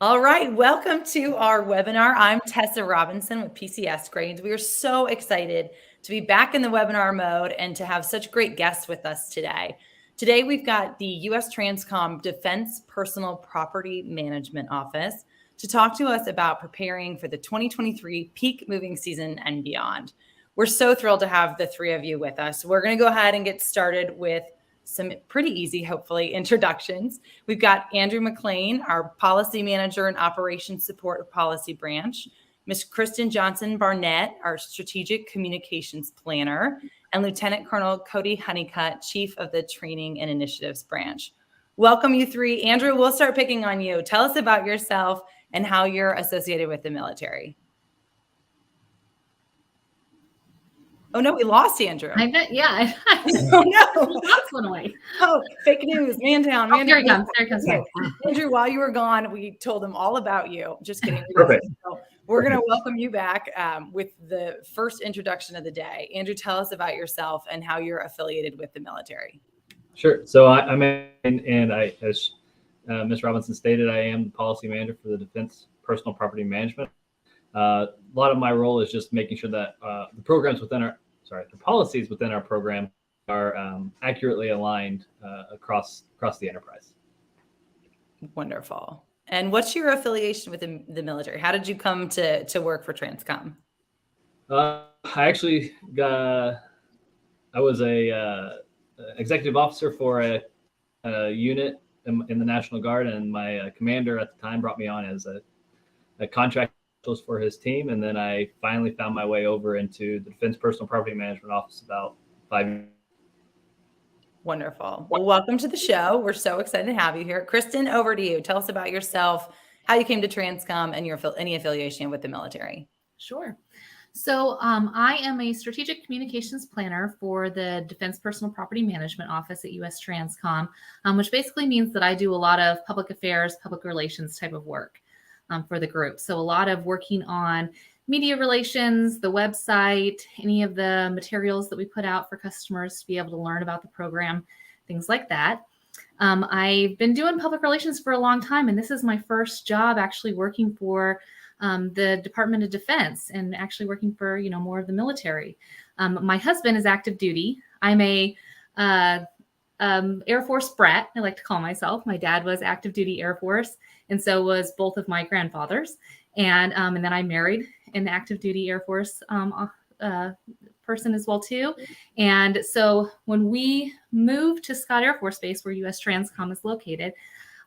All right, welcome to our webinar. I'm Tessa Robinson with PCSgrades. We are so excited to be back in the webinar mode and to have such great guests with us today. Today, we've got the USTRANSCOM Defense Personal Property Management Office to talk to us about preparing for the 2023 peak moving season and beyond. We're so thrilled to have the three of you with us. We're going to go ahead and get started with some pretty easy, hopefully, introductions. We've got Andrew McClain, our Policy Manager and Operations Support Policy Branch, Ms. Kristen Johnson Barnett, our Strategic Communications Planner, and Lieutenant Colonel Cody Honeycutt, Chief of the Training and Initiatives Branch. Welcome, you three. Andrew, we'll start picking on you. Tell us about yourself and how you're associated with the military. Oh, no, we lost Andrew. I bet, yeah. Oh, no. Lost one away. Oh, fake news. Man down. Man There down. he comes. Okay. Andrew, while you were gone, we told them all about you. Just kidding. Perfect. So we're going to welcome you back with the first introduction of the day. Andrew, tell us about yourself and how you're affiliated with the military. Sure. So I'm in, and as Ms. Robinson stated, I am the policy manager for the Defense Personal Property Management. A lot of my role is just making sure that the programs within the policies within our program are accurately aligned across the enterprise. Wonderful. And what's your affiliation with the military? How did you come to work for TRANSCOM? I actually I was a executive officer for a unit in the National Guard, and my commander at the time brought me on as a contract for his team, and then I finally found my way over into the Defense Personal Property Management Office about 5 years. Wonderful. Well, welcome to the show. We're so excited to have you here. Kristen, over to you. Tell us about yourself, how you came to TRANSCOM, and any affiliation with the military. Sure. So I am a strategic communications planner for the Defense Personal Property Management Office at USTRANSCOM, which basically means that I do a lot of public affairs, public relations type of work for the group. So a lot of working on media relations, the website, any of the materials that we put out for customers to be able to learn about the program, things like that. I've been doing public relations for a long time, and this is my first job actually working for the Department of Defense and actually working for, more of the military. My husband is active duty. I'm a Air Force brat, I like to call myself. My dad was active duty Air Force, and so was both of my grandfathers. And then I married an active duty Air Force person as well too. And so when we moved to Scott Air Force Base, where USTRANSCOM is located,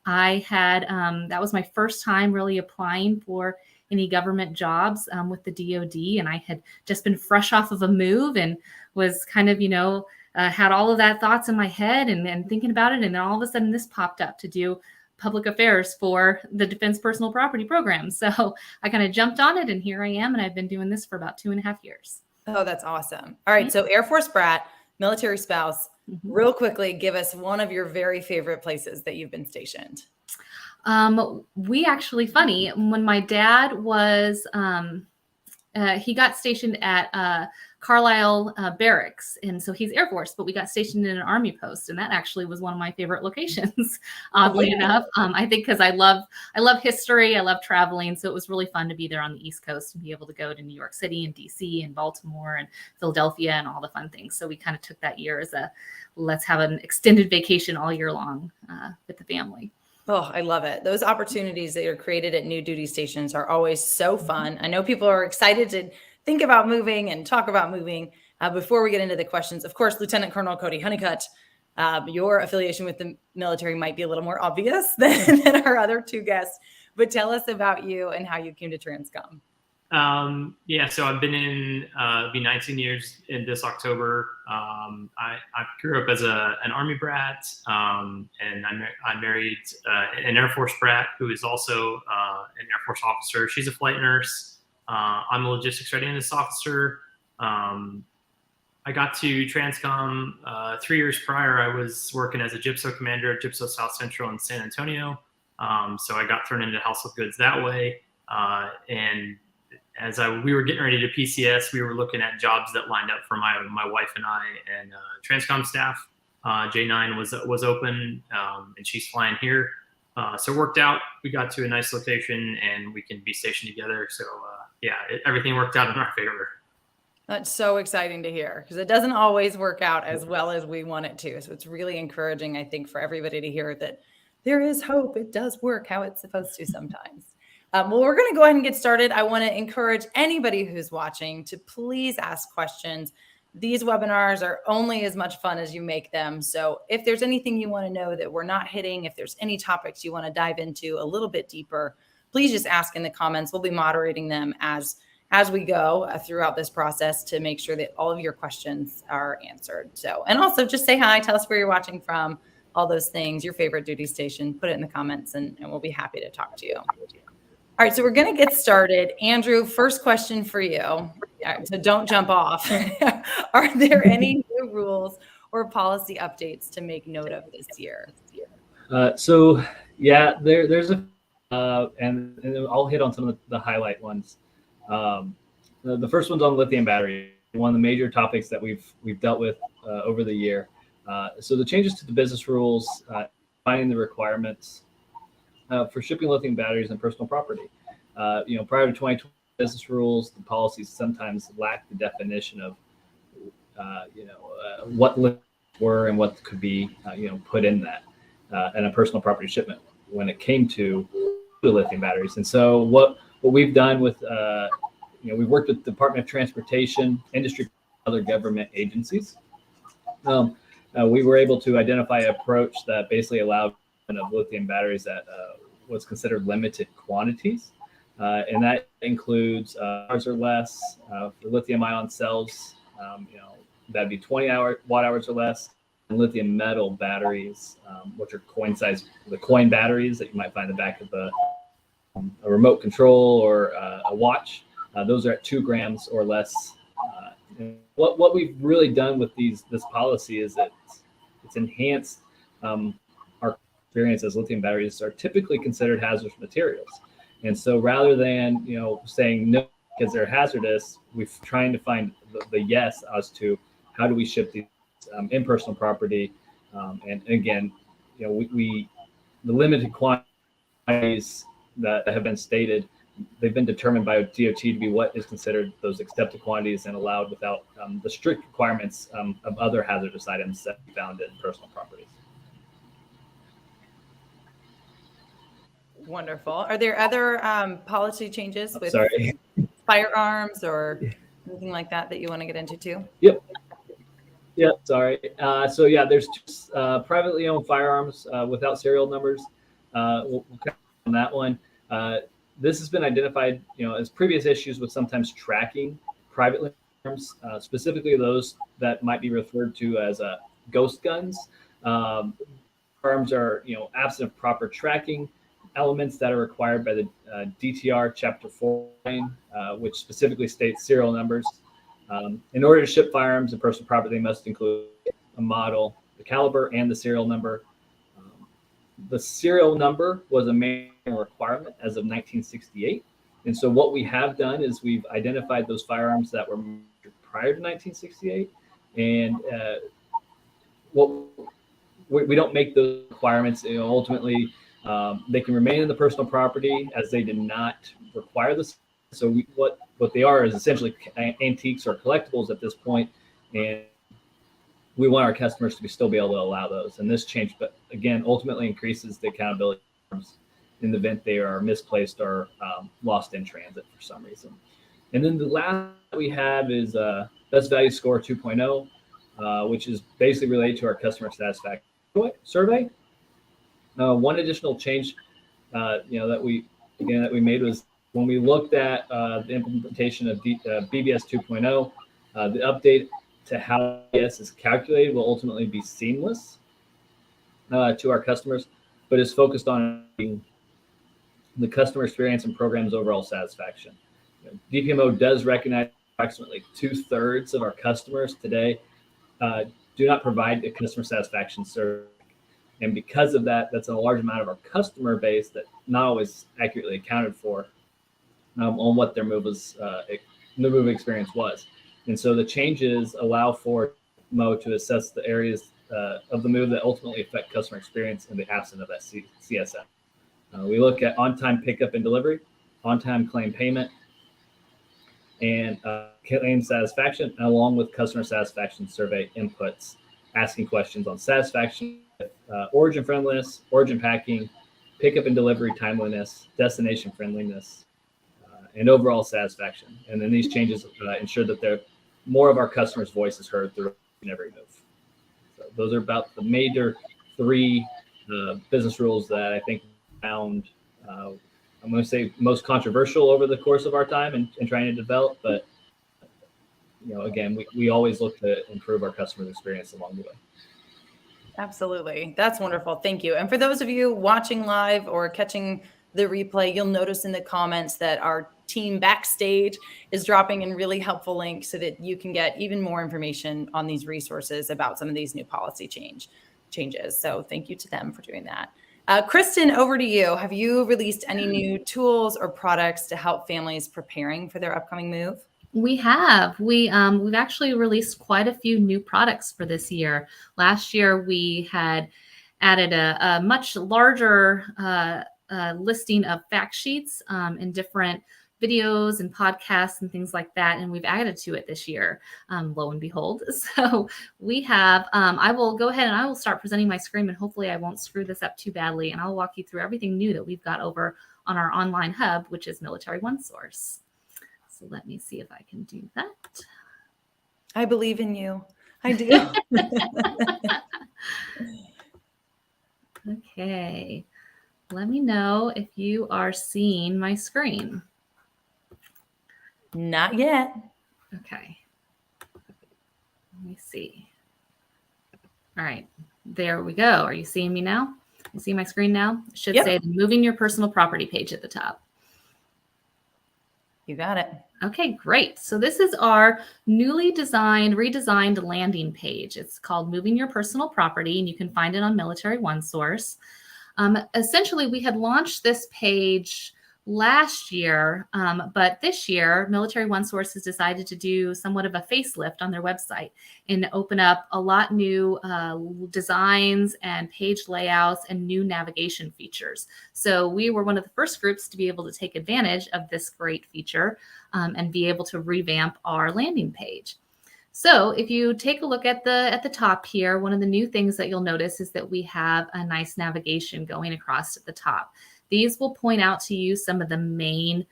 I had that was my first time really applying for any government jobs with the DoD, and I had just been fresh off of a move and was kind of had all of that thoughts in my head and thinking about it, and then all of a sudden this popped up to do public affairs for the Defense Personal Property Program. So I kind of jumped on it, and here I am, and I've been doing this for about 2.5 years. Oh, that's awesome. All right. So Air Force brat, military spouse, real quickly, give us one of your very favorite places that you've been stationed. We actually, funny, when my dad was, he got stationed at Carlisle Barracks. And so he's Air Force, but we got stationed in an Army post. And that actually was one of my favorite locations, oddly enough. I think because I love history. I love traveling. So it was really fun to be there on the East Coast and be able to go to New York City and DC and Baltimore and Philadelphia and all the fun things. So we kind of took that year as let's have an extended vacation all year long with the family. Oh, I love it. Those opportunities that are created at new duty stations are always so fun. I know people are excited to think about moving and talk about moving. Before we get into the questions, of course, Lieutenant Colonel Cody Honeycutt, your affiliation with the military might be a little more obvious than our other two guests, but tell us about you and how you came to TRANSCOM. So I've been in, be 19 years in this October. I grew up as an Army brat, and I married an Air Force brat who is also an Air Force officer. She's a flight nurse. I'm a logistics readiness officer. I got to TRANSCOM 3 years prior. I was working as a GIPSO commander at GIPSO South Central in San Antonio. So I got thrown into household goods that way. And as we were getting ready to PCS, we were looking at jobs that lined up for my wife and I, and TRANSCOM staff. J9 was open, and she's flying here. So it worked out. We got to a nice location and we can be stationed together. So everything worked out in our favor. That's so exciting to hear, because it doesn't always work out as well as we want it to. So it's really encouraging, I think, for everybody to hear that there is hope. It does work how it's supposed to sometimes. Well, we're going to go ahead and get started. I want to encourage anybody who's watching to please ask questions. These webinars are only as much fun as you make them. So if there's anything you want to know that we're not hitting, if there's any topics you want to dive into a little bit deeper, please just ask in the comments. We'll be moderating them as we go throughout this process to make sure that all of your questions are answered. So, and also just say hi, tell us where you're watching from, all those things, your favorite duty station, put it in the comments and we'll be happy to talk to you. All right, so we're going to get started. Andrew, first question for you. All right, so don't jump off. Are there any new rules or policy updates to make note of this year? So yeah, there's a, and I'll hit on some of the highlight ones. The first one's on lithium battery, one of the major topics that we've dealt with over the year. So the changes to the business rules, finding the requirements for shipping lithium batteries and personal property. Prior to 2020 business rules, the policies sometimes lack the definition of, what lithium were and what could be, put in that and a personal property shipment when it came to the lithium batteries. And so what we've done with, we've worked with the Department of Transportation, industry, other government agencies. We were able to identify an approach that basically allowed of lithium batteries that was considered limited quantities. And that includes hours or less for lithium ion cells, that'd be 20 watt hours or less, and lithium metal batteries, which are the coin batteries that you might find in the back of a remote control or a watch. Those are at 2 grams or less. What we've really done with this policy is that it's enhanced our experience, as lithium batteries are typically considered hazardous materials. And so rather than, saying no because they're hazardous, we're trying to find the yes as to how do we ship these in personal property. And again, the limited quantities that have been stated, they've been determined by DOT to be what is considered those accepted quantities and allowed without the strict requirements of other hazardous items that are found in personal properties. Wonderful. Are there other policy changes with firearms or anything like that you want to get into too? Yep. Sorry. There's just privately owned firearms without serial numbers. We'll cover on that one. This has been identified, as previous issues with sometimes tracking privately firearms, specifically those that might be referred to as ghost guns. Firearms are, absent of proper tracking elements that are required by the DTR Chapter 4, which specifically states serial numbers. In order to ship firearms and personal property, they must include a model, the caliber, and the serial number. The serial number was a manual requirement as of 1968. And so what we have done is we've identified those firearms that were prior to 1968. And we don't make those requirements. Ultimately, they can remain in the personal property as they did not require this. So what they are is essentially antiques or collectibles at this point, and we want our customers to still be able to allow those. And this change, but again, ultimately increases the accountability in the event they are misplaced or lost in transit for some reason. And then the last we have is Best Value Score 2.0, which is basically related to our customer satisfaction survey. One additional change, that we made was when we looked at the implementation of BVS 2.0, the update to how BVS is calculated will ultimately be seamless to our customers, but is focused on the customer experience and program's overall satisfaction. DPMO does recognize approximately 2/3 of our customers today do not provide a customer satisfaction survey. And because of that, that's a large amount of our customer base that not always accurately accounted for on what their move experience was. And so the changes allow for Mo to assess the areas of the move that ultimately affect customer experience in the absence of that CSF. We look at on-time pickup and delivery, on-time claim payment, and claim satisfaction, along with customer satisfaction survey inputs, asking questions on satisfaction, origin friendliness, origin packing, pickup and delivery timeliness, destination friendliness, and overall satisfaction. And then these changes ensure that more of our customers' voice is heard through every move. So those are about the major 3 business rules that I think found, I'm going to say, most controversial over the course of our time in trying to develop. But, again, we always look to improve our customer experience along the way. Absolutely. That's wonderful. Thank you. And for those of you watching live or catching the replay, you'll notice in the comments that our team backstage is dropping in really helpful links so that you can get even more information on these resources about some of these new policy changes. So thank you to them for doing that. Kristen, over to you. Have you released any new tools or products to help families preparing for their upcoming move? We have. We've actually released quite a few new products for this year. Last year, we had added a much larger listing of fact sheets and different videos and podcasts and things like that. And we've added to it this year, lo and behold. So we have, I will go ahead and I will start presenting my screen, and hopefully I won't screw this up too badly. And I'll walk you through everything new that we've got over on our online hub, which is Military OneSource. So let me see if I can do that. I believe in you. I do. Okay. Let me know if you are seeing my screen. Not yet. Okay. Let me see. All right. There we go. Are you seeing me now? You see my screen now? It should say the Moving Your Personal Property page at the top. You got it. Okay, great. So this is our newly redesigned landing page. It's called Moving Your Personal Property, and you can find it on Military OneSource. Essentially, we had launched this page last year, but this year, Military OneSource has decided to do somewhat of a facelift on their website and open up a lot new designs and page layouts and new navigation features. So we were one of the first groups to be able to take advantage of this great feature and be able to revamp our landing page. So if you take a look at the top here, one of the new things that you'll notice is that we have a nice navigation going across at the top. These will point out to you some of the main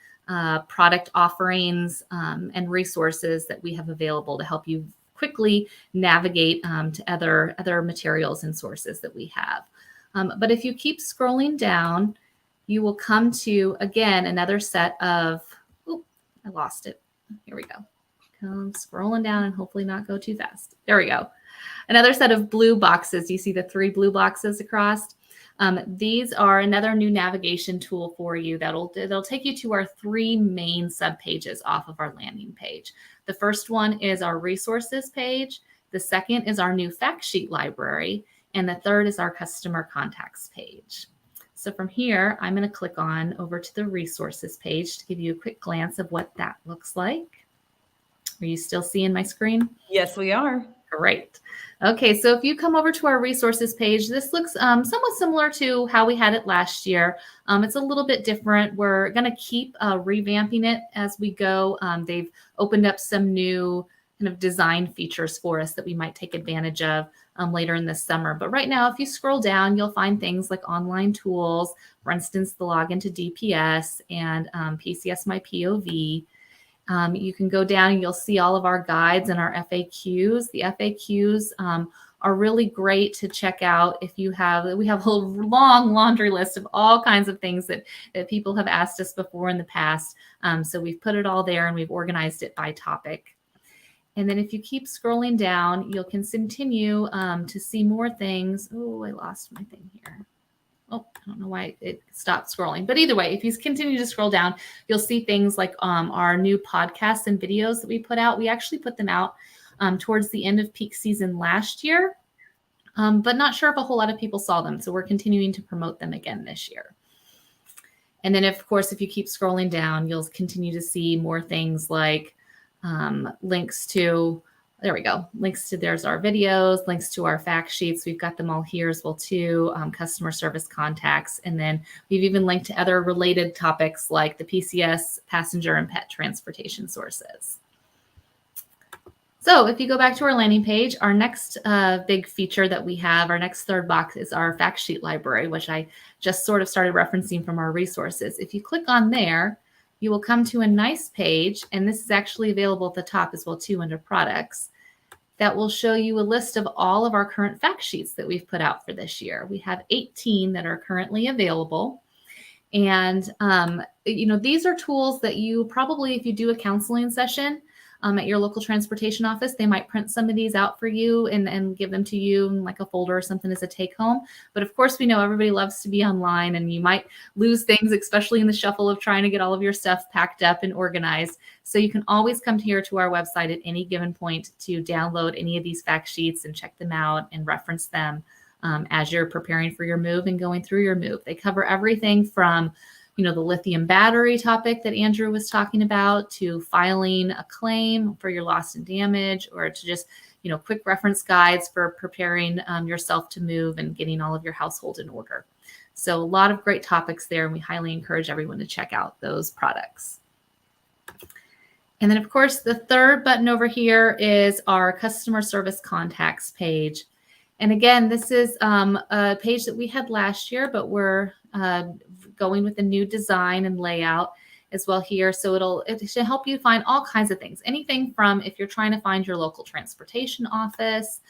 product offerings and resources that we have available to help you quickly navigate to other materials and sources that we have. But if you keep scrolling down, you will come to, again, another set of, I lost it. Here we go. Come scrolling down and hopefully not go too fast. There we go. Another set of blue boxes. You see the 3 blue boxes across? These are another new navigation tool for you that'll take you to our 3 main subpages off of our landing page. The first one is our resources page. The second is our new fact sheet library. And the third is our customer contacts page. So from here, I'm going to click on over to the resources page to give you a quick glance of what that looks like. Are you still seeing my screen? Yes, we are. Great. Okay, so if you come over to our resources page, this looks somewhat similar to how we had it last year. It's a little bit different. We're going to keep revamping it as we go. They've opened up some new kind of design features for us that we might take advantage of later in the summer. But right now, if you scroll down, you'll find things like online tools, for instance, the login to DPS and PCS My POV. You can go down and you'll see all of our guides and our FAQs. The FAQs are really great to check out if you have, we have a long laundry list of all kinds of things that people have asked us before in the past. So we've put it all there and we've organized it by topic. And then if you keep scrolling down, you can continue to see more things. Oh, I lost my thing here. Oh, I don't know why it stopped scrolling. But either way, if you continue to scroll down, you'll see things like our new podcasts and videos that we put out. We actually put them out towards the end of peak season last year, but not sure if a whole lot of people saw them. So we're continuing to promote them again this year. And then, of course, if you keep scrolling down, you'll continue to see more things like links to there we go. Links to, there's our videos, links to our fact sheets. We've got them all here as well too, customer service contacts. And then we've even linked to other related topics like the PCS, passenger and pet transportation sources. So if you go back to our landing page, our next big feature that we have, our next third box is our fact sheet library, which I just sort of started referencing from our resources. If you click on there, you will come to a nice page, and this is actually available at the top as well too under products, that will show you a list of all of our current fact sheets that we've put out for this year. We have 18 that are currently available. And, these are tools that you probably, if you do a counseling session, at your local transportation office, they might print some of these out for you and give them to you in like a folder or something as a take home. But of course, we know everybody loves to be online, and you might lose things, especially in the shuffle of trying to get all of your stuff packed up and organized. So you can always come here to our website at any given point to download any of these fact sheets and check them out and reference them as you're preparing for your move and going through your move. They cover everything from the lithium battery topic that Andrew was talking about, to filing a claim for your loss and damage, or to just, quick reference guides for preparing yourself to move and getting all of your household in order. So a lot of great topics there, and we highly encourage everyone to check out those products. And then, of course, the third button over here is our customer service contacts page. And again, this is a page that we had last year, but we're going with a new design and layout as well here. So it should help you find all kinds of things. Anything from if you're trying to find your local transportation office,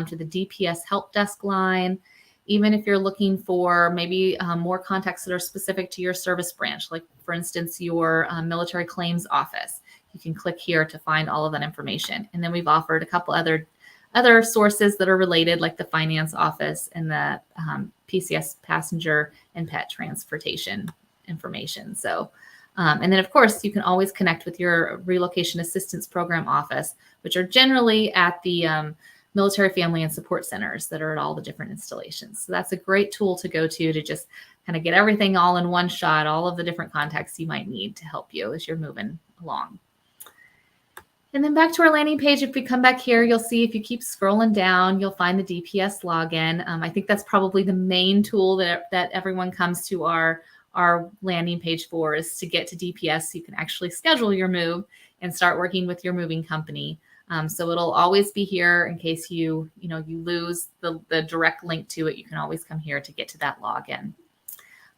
to the DPS help desk line, even if you're looking for maybe more contacts that are specific to your service branch, like for instance, your military claims office. You can click here to find all of that information. And then we've offered a couple other sources that are related, like the finance office and the PCS passenger and pet transportation information. So, and then of course, you can always connect with your relocation assistance program office, which are generally at the military family and support centers that are at all the different installations. So that's a great tool to go to just kind of get everything all in one shot, all of the different contacts you might need to help you as you're moving along. And then back to our landing page, if we come back here, you'll see if you keep scrolling down, you'll find the DPS login. I think that's probably the main tool that everyone comes to our landing page for, is to get to DPS so you can actually schedule your move and start working with your moving company. So it'll always be here in case you lose the direct link to it. You can always come here to get to that login.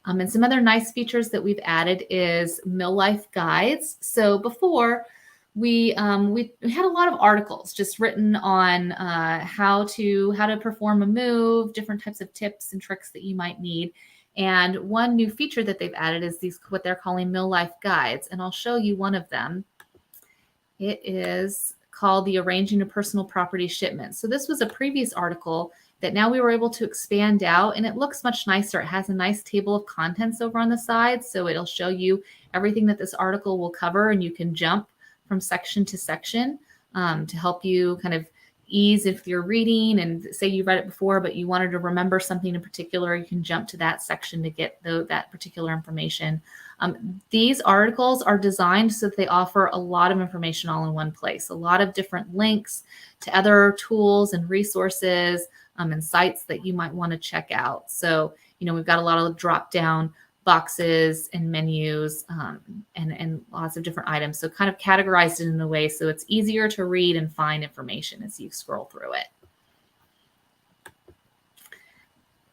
And some other nice features that we've added is mill life guides. So before, we had a lot of articles just written on how to perform a move, different types of tips and tricks that you might need. And one new feature that they've added is these, what they're calling mill life guides. And I'll show you one of them. It is called the Arranging a Personal Property Shipment. So this was a previous article that now we were able to expand out, and it looks much nicer. It has a nice table of contents over on the side. So it'll show you everything that this article will cover, and you can jump from section to section to help you kind of ease if you're reading and say you read it before, but you wanted to remember something in particular, you can jump to that section to get that particular information. These articles are designed so that they offer a lot of information all in one place, a lot of different links to other tools and resources and sites that you might want to check out. So, we've got a lot of drop down boxes and menus and lots of different items. So kind of categorized it in a way so it's easier to read and find information as you scroll through it.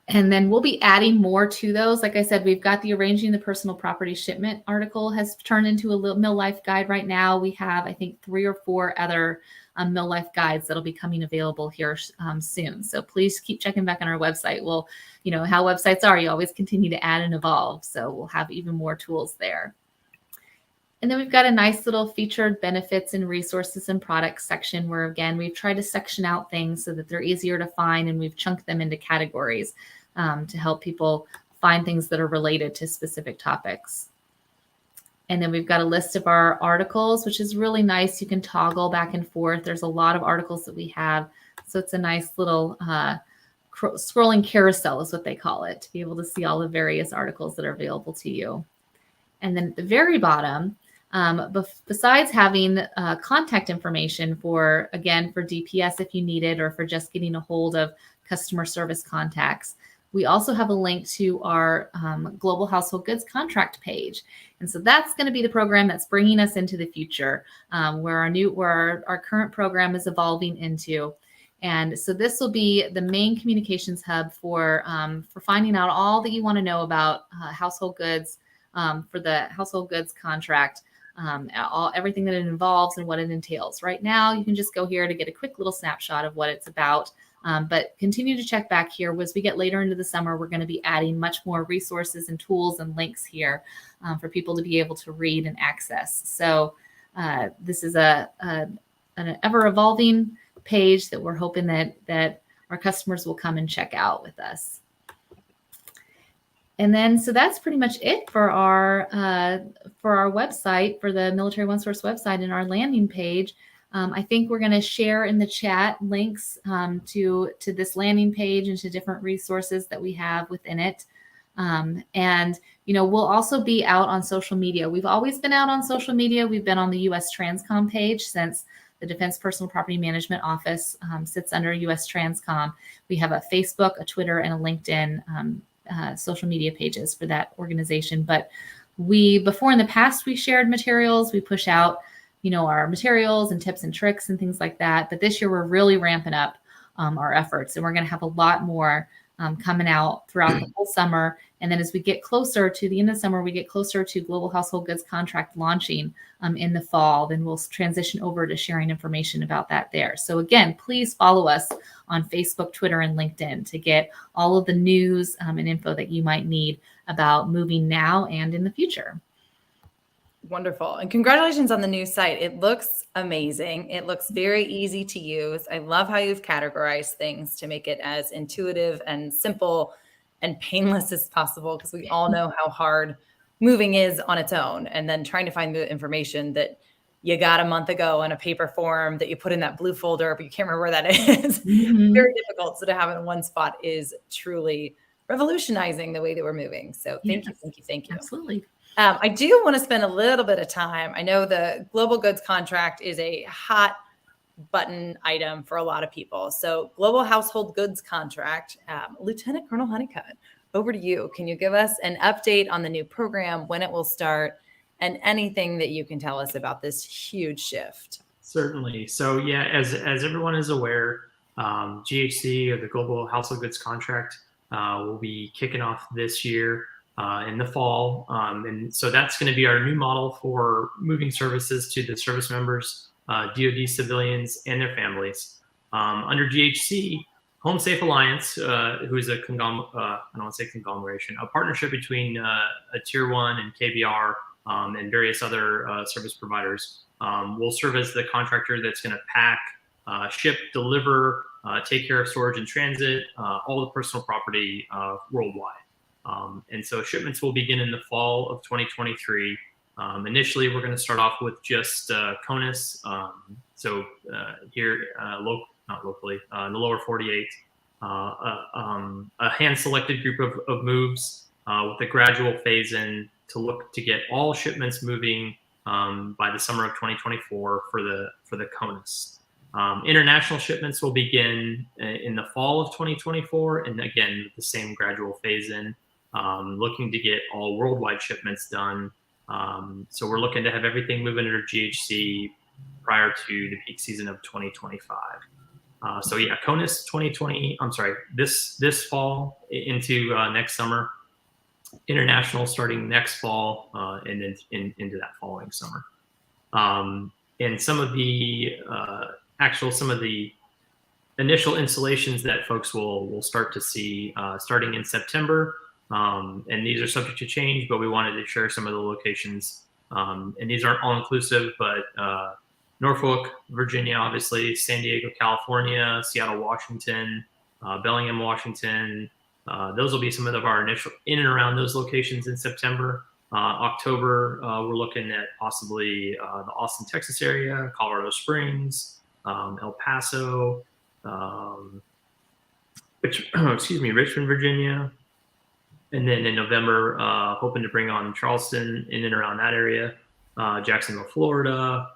And then we'll be adding more to those. Like I said, we've got the Arranging the Personal Property Shipment article has turned into a little mill life guide right now. We have, I think, 3 or 4 other mill life guides that'll be coming available here soon. So please keep checking back on our website. We'll, how websites are, you always continue to add and evolve. So we'll have even more tools there. And then we've got a nice little featured benefits and resources and products section where, again, we've tried to section out things so that they're easier to find, and we've chunked them into categories to help people find things that are related to specific topics. And then we've got a list of our articles, which is really nice. You can toggle back and forth. There's a lot of articles that we have. So it's a nice little scrolling carousel is what they call it, to be able to see all the various articles that are available to you. And then at the very bottom, Besides having contact information for DPS if you need it, or for just getting a hold of customer service contacts, we also have a link to our Global Household Goods contract page. And so that's going to be the program that's bringing us into the future, where our current program is evolving into. And so this will be the main communications hub for finding out all that you want to know about household goods, for the household goods contract, everything that it involves and what it entails. Right now, you can just go here to get a quick little snapshot of what it's about. But continue to check back here. As we get later into the summer, we're going to be adding much more resources and tools and links here for people to be able to read and access. So this is an ever-evolving page that we're hoping that our customers will come and check out with us. And then, so that's pretty much it for our website, for the Military OneSource website and our landing page. I think we're going to share in the chat links to this landing page and to different resources that we have within it. And, we'll also be out on social media. We've always been out on social media. We've been on the USTRANSCOM page since the Defense Personal Property Management Office sits under USTRANSCOM. We have a Facebook, a Twitter, and a LinkedIn social media pages for that organization. But before in the past, we shared materials. We push out our materials and tips and tricks and things like that. But this year we're really ramping up our efforts, and we're going to have a lot more coming out throughout the whole summer. And then as we get closer to the end of the summer, we get closer to Global Household Goods contract launching in the fall, then we'll transition over to sharing information about that there. So again, please follow us on Facebook, Twitter, and LinkedIn to get all of the news and info that you might need about moving now and in the future. Wonderful. And congratulations on the new site. It looks amazing. It looks very easy to use. I love how you've categorized things to make it as intuitive and simple and painless as possible, because we all know how hard moving is on its own. And then trying to find the information that you got a month ago in a paper form that you put in that blue folder, but you can't remember where that is. Mm-hmm. Very difficult. So to have it in one spot is truly revolutionizing the way that we're moving. So thank you. Absolutely. I do want to spend a little bit of time. I know the global goods contract is a hot button item for a lot of people. So global household goods contract, Lieutenant Colonel Honeycutt, over to you. Can you give us an update on the new program, when it will start, and anything that you can tell us about this huge shift? Certainly. So yeah, as everyone is aware, GHC, or the Global Household Goods Contract, will be kicking off this year in the fall. And so that's going to be our new model for moving services to the service members, DoD civilians, and their families. Under GHC, Home Safe Alliance, who is a conglomeration, a partnership between a Tier 1 and KBR and various other service providers, will serve as the contractor that's going to pack, ship, deliver, take care of storage and transit, all the personal property worldwide. And so shipments will begin in the fall of 2023. Initially, we're going to start off with just CONUS. Here, not locally, in the lower 48, a hand-selected group of moves with a gradual phase-in to look to get all shipments moving by the summer of 2024 for the CONUS. International shipments will begin in the fall of 2024, and again, the same gradual phase-in, looking to get all worldwide shipments done. So we're looking to have everything moving under GHC prior to the peak season of 2025. So yeah, CONUS this fall into next summer, international starting next fall, and then into that following summer. And some of the initial installations that folks will start to see starting in September. And these are subject to change, but we wanted to share some of the locations. And these aren't all inclusive, but Norfolk, Virginia, obviously, San Diego, California, Seattle, Washington, Bellingham, Washington. Those will be some of our initial in and around those locations in September. October, we're looking at possibly the Austin, Texas area, Colorado Springs, El Paso, Richmond, Virginia. And then in November, hoping to bring on Charleston in and around that area. Jacksonville, Florida,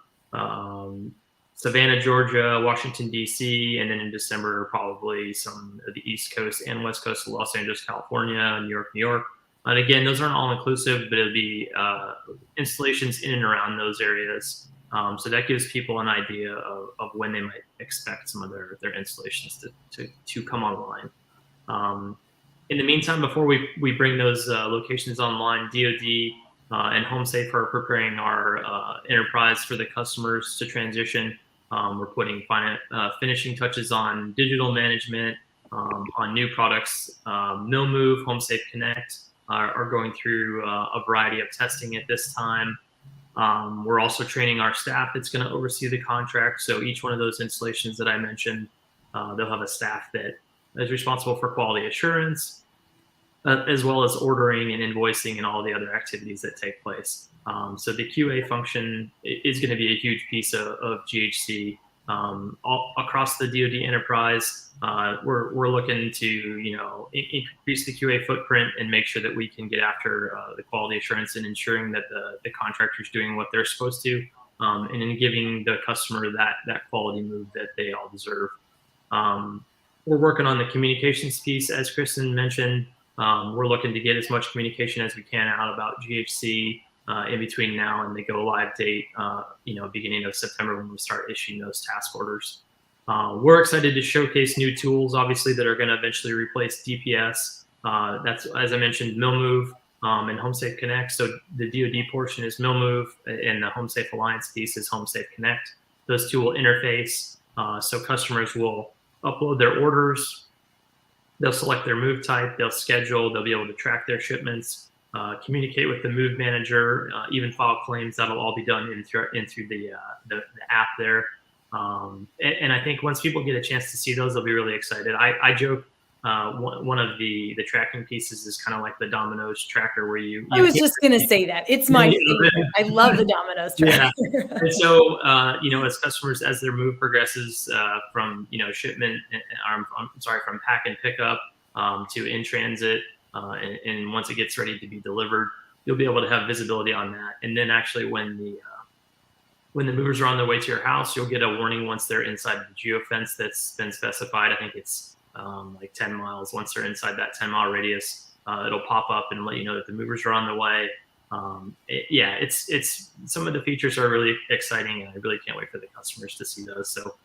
Savannah, Georgia, Washington, D.C., and then in December, probably some of the East Coast and West Coast of Los Angeles, California, New York. And again, those aren't all inclusive, but it'll be installations in and around those areas. So that gives people an idea of when they might expect some of their installations to come online. In the meantime, before we bring those locations online, DoD and HomeSafe are preparing our enterprise for the customers to transition. We're putting finishing touches on digital management, on new products. MillMove, HomeSafe Connect are going through a variety of testing at this time. We're also training our staff that's going to oversee the contract. So each one of those installations that I mentioned, they'll have a staff that is responsible for quality assurance, as well as ordering and invoicing and all the other activities that take place. So the QA function is going to be a huge piece of GHC all across the DoD enterprise. We're looking to increase the QA footprint and make sure that we can get after the quality assurance and ensuring that the contractor's doing what they're supposed to, and then giving the customer that quality move that they all deserve. We're working on the communications piece, as Kristen mentioned. We're looking to get as much communication as we can out about GHC in between now and the go live date, beginning of September, when we start issuing those task orders. We're excited to showcase new tools, obviously, that are going to eventually replace DPS. That's, as I mentioned, MillMove and HomeSafe Connect. So the DoD portion is MillMove, and the HomeSafe Alliance piece is HomeSafe Connect. Those two will interface, so customers will upload their orders. They'll select their move type, they'll schedule, they'll be able to track their shipments, communicate with the move manager, even file claims. That'll all be done in through the app there. And I think once people get a chance to see those, they'll be really excited. I joke, one of the tracking pieces is kind of like the Domino's tracker, where I was just going to say that. It's my favorite. I love the Domino's tracker. Yeah. And so, as customers, as their move progresses from, shipment, from pack and pickup to in transit, and once it gets ready to be delivered, you'll be able to have visibility on that. And then actually when the movers are on their way to your house, you'll get a warning once they're inside the geofence that's been specified. I think it's like 10 miles. Once they're inside that 10-mile radius, it'll pop up and let you know that the movers are on the way. It's some of the features are really exciting, and I really can't wait for the customers to see those. So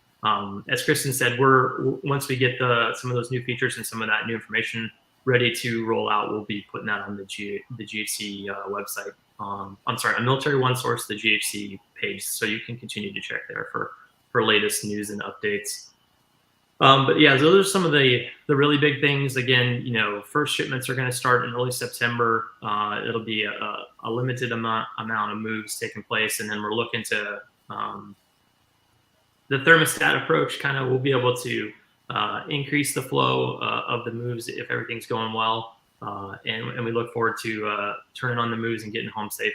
as Kristen said, once we get some of those new features and some of that new information ready to roll out, we'll be putting that on the GHC website. On Military OneSource, the GHC page, so you can continue to check there for latest news and updates. But yeah, so those are some of the really big things. Again, first shipments are going to start in early September. It'll be a limited amount of moves taking place, and then we're looking to the thermostat approach. Kind of, we'll be able to increase the flow of the moves if everything's going well, and we look forward to turning on the moves and getting HomeSafe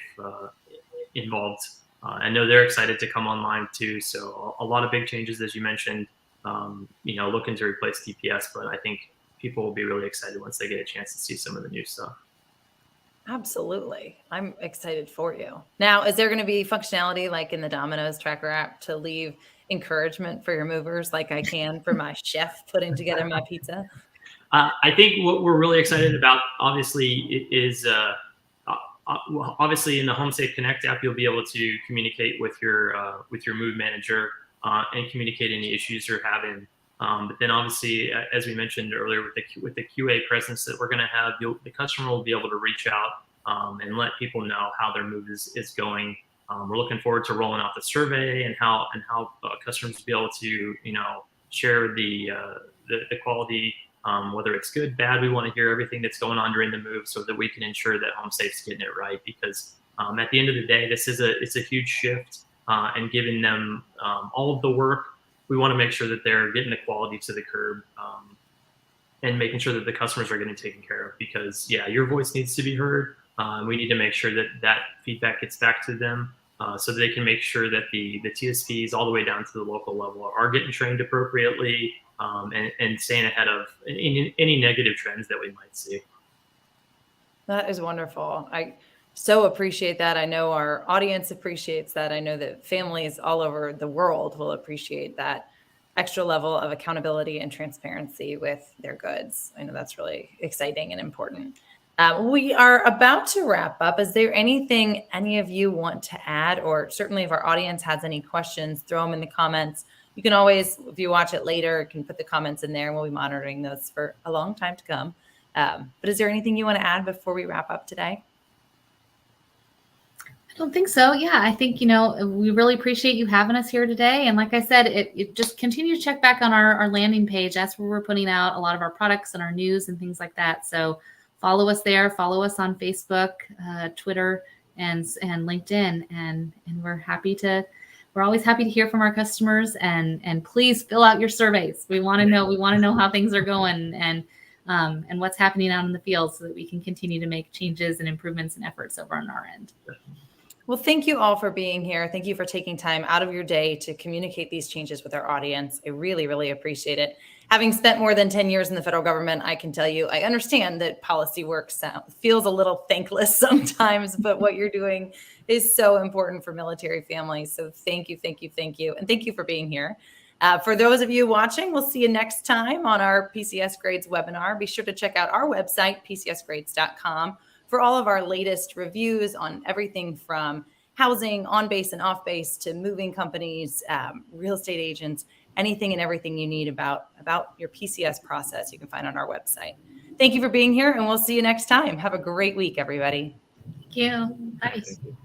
involved. I know they're excited to come online too. So a lot of big changes, as you mentioned. Looking to replace DPS, but I think people will be really excited once they get a chance to see some of the new stuff. Absolutely. I'm excited for you. Now, is there going to be functionality like in the Domino's tracker app to leave encouragement for your movers, like I can for my chef putting together my pizza? I think what we're really excited about, obviously, is obviously in the HomeSafe Connect app, you'll be able to communicate with your move manager and communicate any issues you're having. But then obviously, as we mentioned earlier, with the QA presence that we're going to have, the customer will be able to reach out and let people know how their move is going. We're looking forward to rolling out the survey and how customers will be able to share the quality, whether it's good, bad. We want to hear everything that's going on during the move so that we can ensure that HomeSafe's getting it right. Because at the end of the day, it's a huge shift. And giving them all of the work, we want to make sure that they're getting the quality to the curb, and making sure that the customers are getting taken care of. Because your voice needs to be heard. We need to make sure that feedback gets back to them, so that they can make sure that the TSPs all the way down to the local level are getting trained appropriately, and staying ahead of any negative trends that we might see. That is wonderful. So appreciate that. I know our audience appreciates that. I know that families all over the world will appreciate that extra level of accountability and transparency with their goods. I know that's really exciting and important. We are about to wrap up. Is there anything any of you want to add, or certainly if our audience has any questions, throw them in the comments. You can always, if you watch it later, you can put the comments in there and we'll be monitoring those for a long time to come. But is there anything you want to add before we wrap up today? I don't think so. Yeah, I think, we really appreciate you having us here today. And like I said, it just continue to check back on our landing page. That's where we're putting out a lot of our products and our news and things like that. So follow us there, follow us on Facebook, Twitter, and LinkedIn. And we're always happy to hear from our customers, and please fill out your surveys. We want to know how things are going and what's happening out in the field so that we can continue to make changes and improvements and efforts over on our end. Well, thank you all for being here. Thank you for taking time out of your day to communicate these changes with our audience. I really, really appreciate it. Having spent more than 10 years in the federal government, I can tell you, I understand that policy work feels a little thankless sometimes, but what you're doing is so important for military families. So thank you, thank you, thank you. And thank you for being here. For those of you watching, we'll see you next time on our PCS Grades webinar. Be sure to check out our website, PCSgrades.com, for all of our latest reviews on everything from housing, on base and off base, to moving companies, real estate agents, anything and everything you need about your PCS process you can find on our website. Thank you for being here, and we'll see you next time. Have a great week, everybody. Thank you. Bye. Thank you.